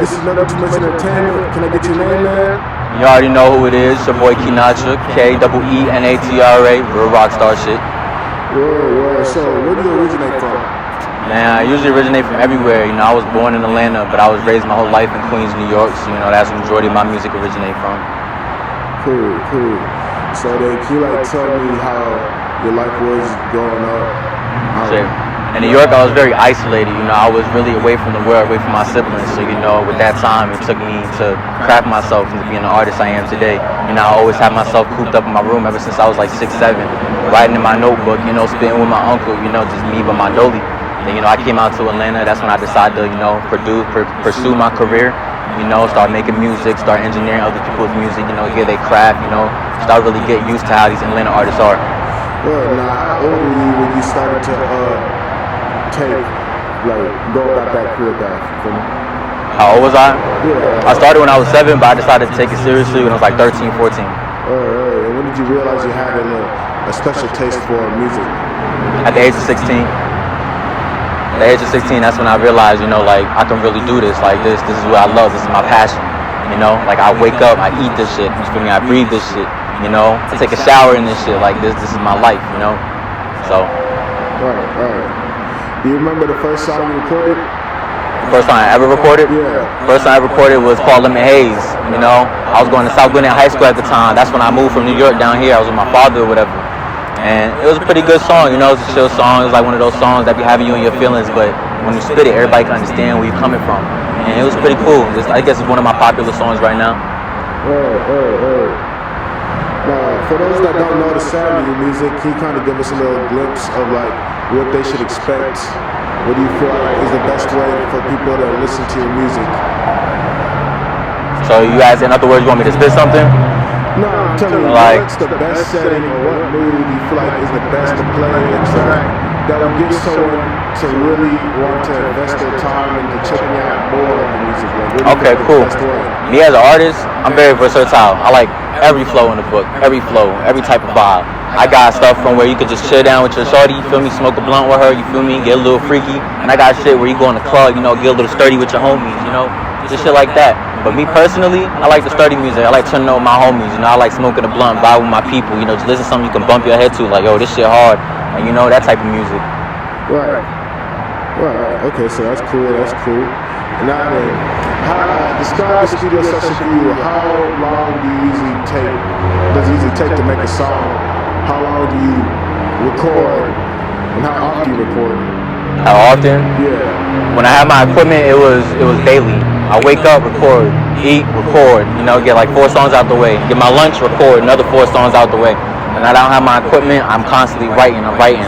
this is Never2muchentertainment. Can I get your name, man? You already know who it is. Your boy Keenatra, K-E-E-N-A-T-R-A, real rockstar shit. Word. So, where do you originate from? Man, I usually originate from everywhere. You know, I was born in Atlanta, but I was raised my whole life in Queens, New York. So, you know, that's where the majority of my music originate from. Cool. So then, can you tell me how your life was growing up? Sure. In New York, I was very isolated. You know, I was really away from the world, away from my siblings. So, you know, with that time, it took me to craft myself into being the artist I am today. You know, I always had myself cooped up in my room ever since I was like 6, 7, writing in my notebook, you know, spitting with my uncle, you know, just me but my dolly. Then, you know, I came out to Atlanta. That's when I decided to, you know, pursue my career. You know, start making music, start engineering other people's music, you know, hear they craft, you know, start really getting used to how these Atlanta artists are. Well, now, how old were you when you started to go about that career path? How old was I? Yeah. I started when I was 7, but I decided to take it seriously when I was like 13, 14. And when did you realize you had a special taste for music? At the age of 16. At the age of 16, that's when I realized, you know, like, I can really do this. Like, this is what I love. This is my passion. You know, like, I wake up, I eat this shit. You feel me? I breathe this shit. You know, I take a shower in this shit. Like, this is my life, you know? So. Right. Do you remember the first song you recorded? The first song I ever recorded? Yeah. First song I recorded was called Lemon Haze. You know, I was going to South Gwinnett High School at the time. That's when I moved from New York down here. I was with my father or whatever. And it was a pretty good song, you know, it's a chill song. It was like one of those songs that be having you in your feelings, but when you spit it, everybody can understand where you're coming from. And it was pretty cool. I guess it's one of my popular songs right now. Now, for those that don't know the sound of your music, can you kind of give us a little glimpse of like what they should expect? What do you feel like is the best way for people to listen to your music? So you ask, in other words, you want me to spit something? No, I'm telling you, what's the best setting or what mood do you feel like is the best to play a track that will get someone to really want to invest their time into checking out more of the music? Like, okay, cool. Me as an artist, I'm very versatile. I like every flow in the book, every flow, every type of vibe. I got stuff from where you could just chill down with your shorty, you feel me, smoke a blunt with her, you feel me, get a little freaky. And I got shit where you go in the club, you know, get a little sturdy with your homies, you know, just shit like that. But me personally, I like the sturdy music. I like turning on my homies, you know, I like smoking a blunt, vibe with my people, you know, just listen to something you can bump your head to, like, yo, this shit hard, and you know, that type of music. Right. Okay, so that's cool. Now then, describe the studio session for you. How long does it usually take to make a song? How long do you record, and how often do you record? How often? Yeah. When I had my equipment, it was daily. I wake up, record, eat, record, you know, get like 4 songs out the way. Get my lunch, record another 4 songs out the way. And I don't have my equipment, I'm constantly writing.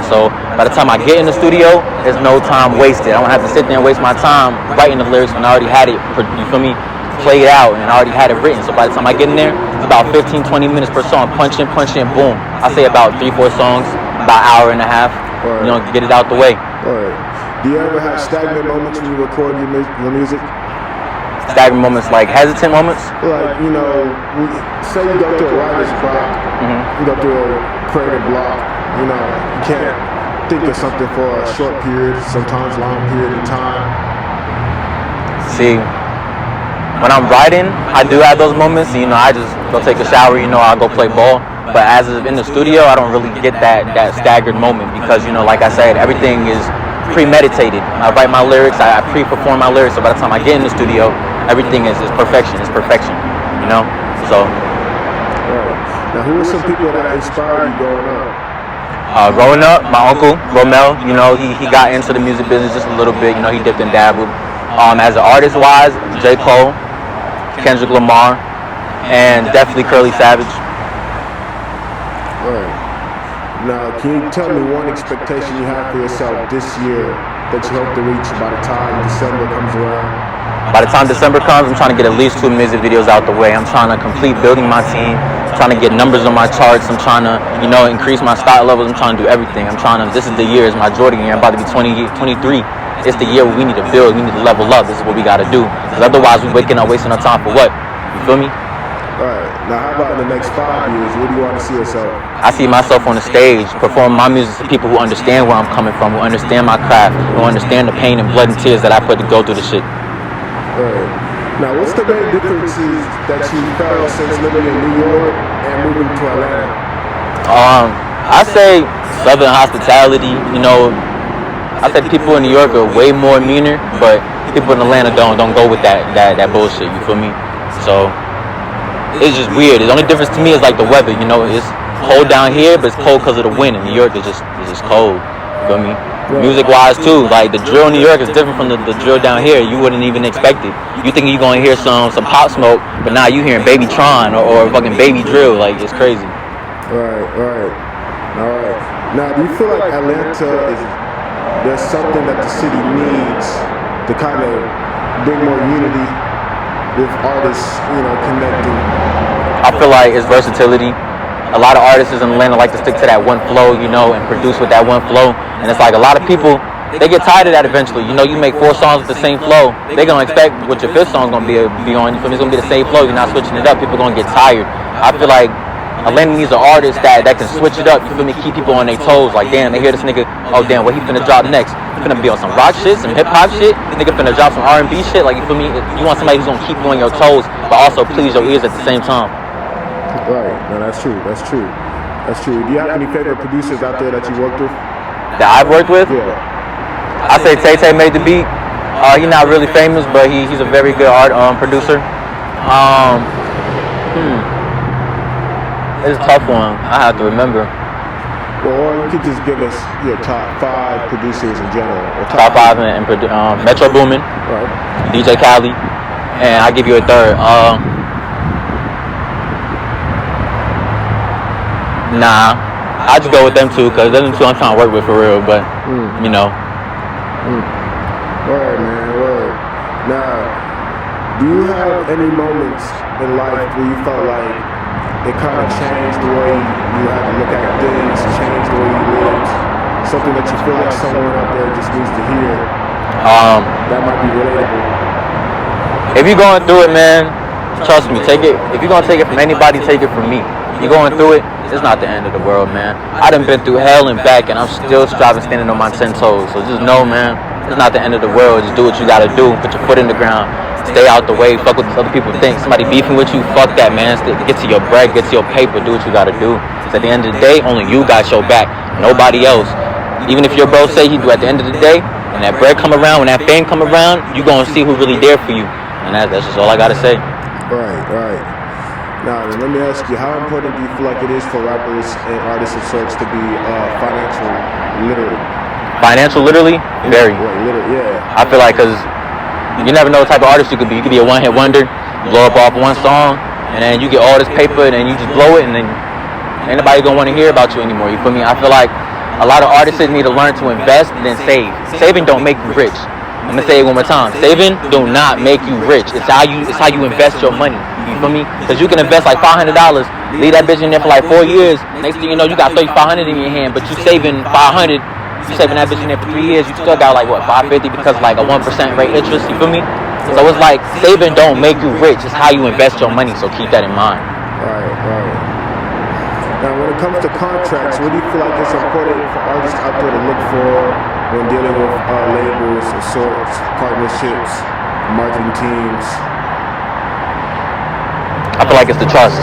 So by the time I get in the studio, there's no time wasted. I don't have to sit there and waste my time writing the lyrics when I already had it, you feel me, played out, and I already had it written. So by the time I get in there, it's about 15, 20 minutes per song, punch in, boom. I say about 3, 4 songs, about an hour and a half, you know, get it out the way. Do you ever have stagnant moments when you record your music? Stagnant moments, like hesitant moments? Like, you know, say you go through a writer's block, you go through a creative block, you know, you can't think of something for a short period, sometimes long period of time. See, when I'm writing, I do have those moments, you know, I just go take a shower, you know, I'll go play ball. But as in the studio, I don't really get that staggered moment because, you know, like I said, everything is premeditated. I write my lyrics, I pre-perform my lyrics, so by the time I get in the studio, everything is perfection, you know, so. Right. Now, who are some people that inspired you growing up? Growing up, my uncle, Romel, you know, he got into the music business just a little bit, you know, he dipped and dabbled. As an artist-wise, J. Cole, Kendrick Lamar, and definitely Curly Savage. Right. Now, can you tell me one expectation you have for yourself this year that you hope to reach by the time December comes around? By the time December comes, I'm trying to get at least 2 music videos out the way. I'm trying to complete building my team. I'm trying to get numbers on my charts. I'm trying to, you know, increase my stock levels. I'm trying to do everything. This is the year, it's my Jordan year. I'm about to be 23. It's the year where we need to build, we need to level up. This is what we got to do. Because otherwise, we're wasting our time for what? You feel me? Alright, now how about in the next 5 years? Where do you want to see yourself? I see myself on the stage, performing my music to people who understand where I'm coming from, who understand my craft, who understand the pain and blood and tears that I put to go through the shit. Alright. Now, what's the main differences that you felt since living in New York and moving to Atlanta? I say Southern hospitality. You know, I say people in New York are way more meaner, but people in Atlanta don't go with that bullshit. You feel me? So it's just weird. The only difference to me is like the weather. You know, it's cold down here, but it's cold because of the wind. In New York, it's just cold. You feel me? Music-wise too, like the drill in New York is different from the drill down here. You wouldn't even expect it. You think you're gonna hear some Pop Smoke, but now you hearing Baby Tron or fucking Baby Drill. Like, it's crazy. Right. All right. Now, do you feel like Atlanta there's something that the city needs to kind of bring more unity with artists, you know, connecting? I feel like it's versatility. A lot of artists in Atlanta like to stick to that one flow, you know, and produce with that one flow. And it's like a lot of people, they get tired of that eventually. You know, you make 4 songs with the same flow. They're going to expect what your 5th song is going to be on. You feel me? It's going to be the same flow. You're not switching it up. People are going to get tired. I feel like Atlanta needs an artist that can switch it up. You feel me? Keep people on their toes. Like, damn, they hear this nigga. Oh, damn, what he finna drop next? He finna be on some rock shit, some hip-hop shit. Nigga finna drop some R&B shit. Like, you feel me? You want somebody who's going to keep you on your toes, but also please your ears at the same time. Right. No, that's true. Do you have any favorite producers out there that you worked with? That I've worked with? Yeah. I say Tay made the beat. He's not really famous, but he's a very good producer. It's a tough one. I have to remember. Well, or you could just give us your top 5 producers in general. Or top 5 in Metro Boomin, right. DJ Khaled, and I'll give you a third. Nah, I just go with them two because them two I'm trying to work with for real. But you know. Word, man, word. Now, do you have any moments in life where you felt like it kind of changed the way you had to look at things, changed the way you lived? Something that you feel like someone out there just needs to hear that might be relatable. If you're going through it, man, trust me, take it. If you're gonna take it from anybody, take it from me. You're going through it. It's not the end of the world, man. I done been through hell and back, and I'm still striving, standing on my 10 toes. So just know, man, it's not the end of the world. Just do what you gotta do. Put your foot in the ground. Stay out the way. Fuck what other people think. Somebody beefing with you, fuck that, man. Get to your bread, get to your paper. Do what you gotta do. Because at the end of the day, only you got your back. Nobody else. Even if your bro say he do, at the end of the day, when that bread come around, when that fame come around, you gonna see who really there for you. And that's just all I gotta say. Right. Now, let me ask you, how important do you feel like it is for rappers and artists of sorts to be financial literate? Financial literally? Very. Literate, yeah. I feel like because you never know what type of artist you could be. You could be a one-hit wonder, blow up off one song, and then you get all this paper, and then you just blow it, and then ain't nobody gonna want to hear about you anymore. You feel me? I feel like a lot of artists need to learn to invest and then save. Saving don't make you rich. I'm gonna say it one more time. Saving do not make you rich. It's how you invest your money. You feel me? Because you can invest like $500, leave that bitch in there for like 4 years. Next thing you know, you got $3,500 in your hand, but you saving $500. You saving that bitch in there for 3 years. You still got like what, $550 because of like a 1% rate interest. You feel me? So it's like saving don't make you rich. It's how you invest your money. So keep that in mind. Right. Now, when it comes to contracts, what do you feel like it's important for artists out there to look for when dealing with labels of sorts, partnerships, marketing teams? I feel like it's the trust.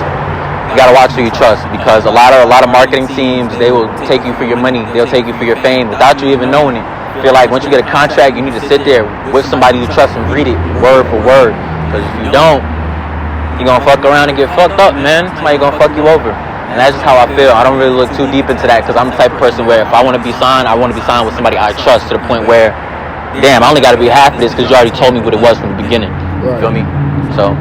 You gotta watch who you trust, because a lot of marketing teams, they will take you for your money. They'll take you for your fame without you even knowing it. I feel like once you get a contract, you need to sit there with somebody you trust and read it word for word. Because if you don't, you're gonna fuck around and get fucked up, man. Somebody gonna fuck you over. And that's just how I feel. I don't really look too deep into that, because I'm the type of person where if I want to be signed, I want to be signed with somebody I trust, to the point where, damn, I only got to be half of this because you already told me what it was from the beginning. Right. You feel me? So.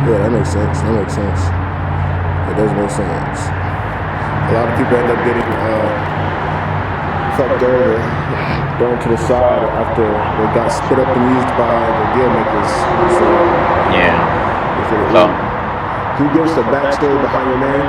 Yeah, that makes sense. It does make sense. A lot of people end up getting fucked over, thrown to the side after they got split up and used by the deal makers. So, So. Can you give us the backstory behind your name?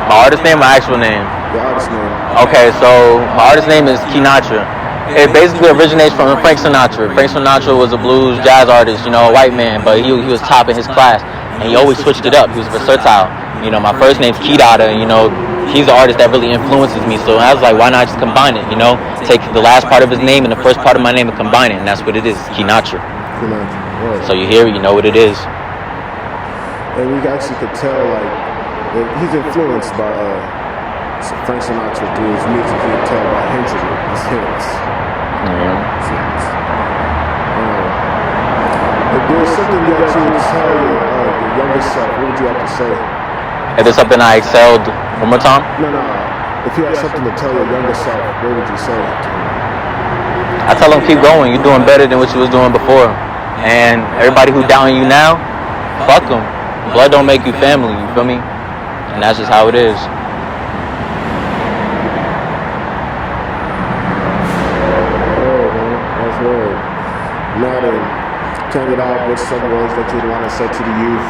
My artist name, my actual name. Your artist name. Okay, so my artist name is Keenatra. It basically originates from Frank Sinatra. Frank Sinatra was a blues jazz artist, you know, a white man, but he was top in his class, and he always switched it up. He was versatile. You know, my first name's Keenatra, and you know, he's the artist that really influences me. So I was like, why not just combine it? You know, take the last part of his name and the first part of my name and combine it, and that's what it is, Keenatra. Keenatra. Right. So you hear it, you know what it is. And you actually could tell, like, that he's influenced by Frank Sinatra through his music. You can tell by hints of it, his hints. If there's something that you would tell your younger self, what would you have to say? If there's something I excelled, one more time? No. If you had something to tell your younger self, what would you say? I tell them keep going. You're doing better than what you was doing before. And everybody who doubting you now, fuck them. Blood don't make you family, you feel me? And that's just how it is. That's right. Now then, turn it off with some words that you'd want to say to the youth.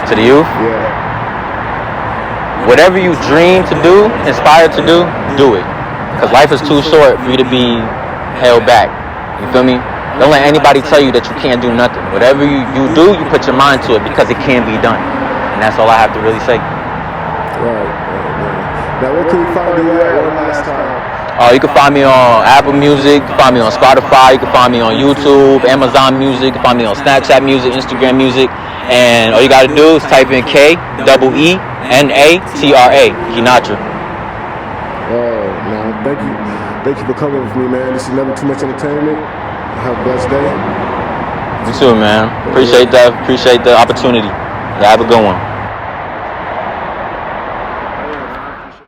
To the youth? Yeah. Whatever you dream to do, inspired to do it. Because life is too short for you to be held back. You feel me? Don't let anybody tell you that you can't do nothing. Whatever you do, you put your mind to it because it can be done. And that's all I have to really say. Right. Now, where can we find you at one last time? You can find me on Apple Music, you can find me on Spotify, you can find me on YouTube, Amazon Music, you can find me on Snapchat Music, Instagram Music, and all you gotta do is type in Keenatra, Keenatra. Now, thank you for coming with me, man. This is Never Too Much Entertainment. Have a blessed day. You too, man. Appreciate the opportunity. Yeah, have a good one.